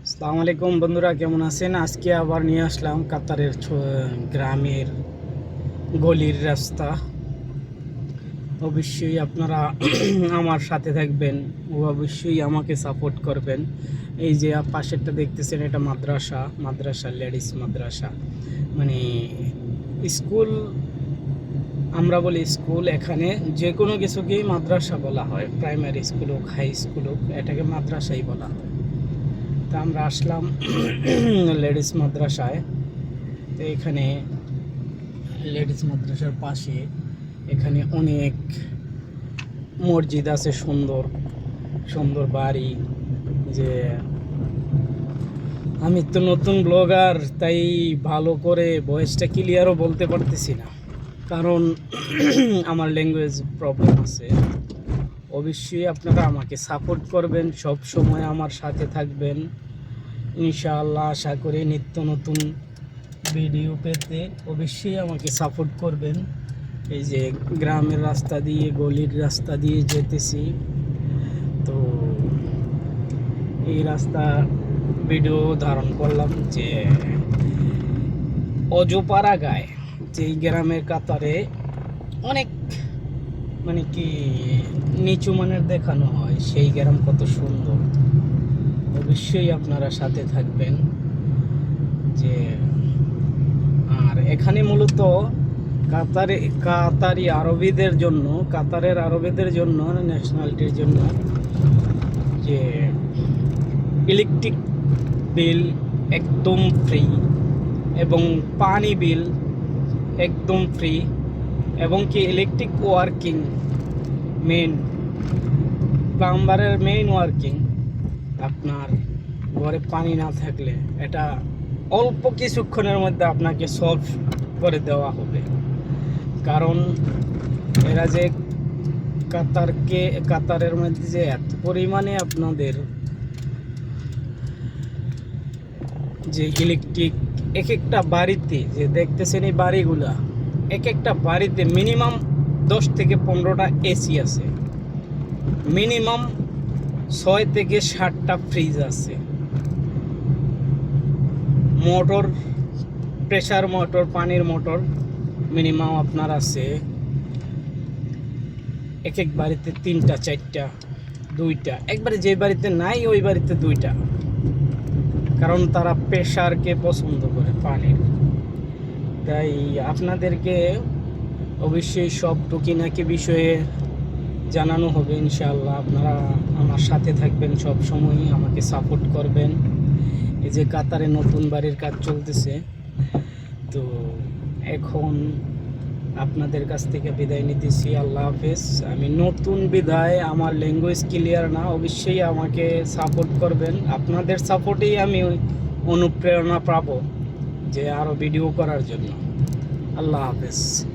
আসসালামু আলাইকুম বন্ধুরা, কেমন আছেন? আজকে আবার নিয়ে আসলাম কাতারের গ্রামের গলির রাস্তা। অবশ্যই আপনারা আমার সাথে থাকবেন ও অবশ্যই আমাকে সাপোর্ট করবেন। এই যে পাশেরটা দেখতেছেন, এটা মাদ্রাসা লেডিস মাদ্রাসা, মানে স্কুল। আমরা বলি স্কুল, এখানে যে কোনো কিছুকেই মাদ্রাসা বলা হয়। প্রাইমারি স্কুল হোক, হাই স্কুল হোক, এটাকে মাদ্রাসাই বলা হয়। তা আমরা আসলাম লেডিস মাদ্রাসায়। তো এখানে লেডিস মাদ্রাসার পাশে এখানে অনেক মসজিদ আছে, সুন্দর সুন্দর বাড়ি। যে আমি তো নতুন ব্লগার, তাই ভালো করে ভয়েসটা ক্লিয়ারও বলতে পারতেছি না, কারণ আমার ল্যাঙ্গুয়েজ প্রবলেম আছে। অবশ্যই আপনারা আমাকে সাপোর্ট করবেন, সব সময় আমার সাথে থাকবেন। ইনশাআল্লাহ আশা করি নিত্য নতুন ভিডিও পেতে অবশ্যই আমাকে সাপোর্ট করবেন। এই যে গ্রামের রাস্তা দিয়ে, গলির রাস্তা দিয়ে যেতেছি। তো এই রাস্তা ভিডিও ধারণ করলাম যে অজপাড়া গায়ে, যেই গ্রামের কাতারে অনেক মানে কি নিচু মানের দেখানো হয়, সেই গ্রাম কত সুন্দর। অবশ্যই আপনারা সাথে থাকবেন। যে আর এখানে মূলত কাতারের আরবিদের জন্য ন্যাশনালিটির জন্য যে ইলেকট্রিক বিল একদম ফ্রি, এবং পানি বিল একদম ফ্রি, এবং কি ইলেকট্রিক ওয়ার্কিং, মেইন প্লাম্বারের মেইন ওয়ার্কিং। আপনার ঘরে পানি না থাকলে এটা অল্প কিছুক্ষণের মধ্যে আপনাকে সলভ করে দেওয়া হবে। কারণ এরা যে কাতারের মধ্যে যে এত পরিমাণে আপনাদের যে ইলেকট্রিক, এক একটা বাড়িতে যে দেখতেছেন এই বাড়িগুলা, এক একটা বাড়িতে মিনিমাম 10 থেকে 15টা এসি আছে, মিনিমাম 6 থেকে 7টা ফ্রিজ আছে, মোটর, প্রেসার মোটর, পানির মোটর মিনিমাম আপনার আছে এক এক বাড়িতে 3টা 4টা 2টা, একবারে যে বাড়িতে নাই ওই বাড়িতে 2টা। কারণ তারা প্রেসারকে পছন্দ করে, পানির। তাই আপনাদেরকে অবশ্যই সব টুকিনাকি বিষয়ে জানানো হবে ইনশাআল্লাহ। আপনারা আমার সাথে থাকবেন, সব সময় আমাকে সাপোর্ট করবেন। এই যে কাতারে নতুন বাড়ির কাজ চলতেছে, তো এখন আপনাদের কাছ থেকে বিদায় নিতেছি। আল্লাহ হাফেজ। আমি নতুন বিদায়, আমার ল্যাঙ্গুয়েজ ক্লিয়ার না, অবশ্যই আমাকে সাপোর্ট করবেন। আপনাদের সাপোর্টেই আমি অনুপ্রেরণা পাবো যে আরও ভিডিও করার জন্য। আল্লাহ হাফেজ।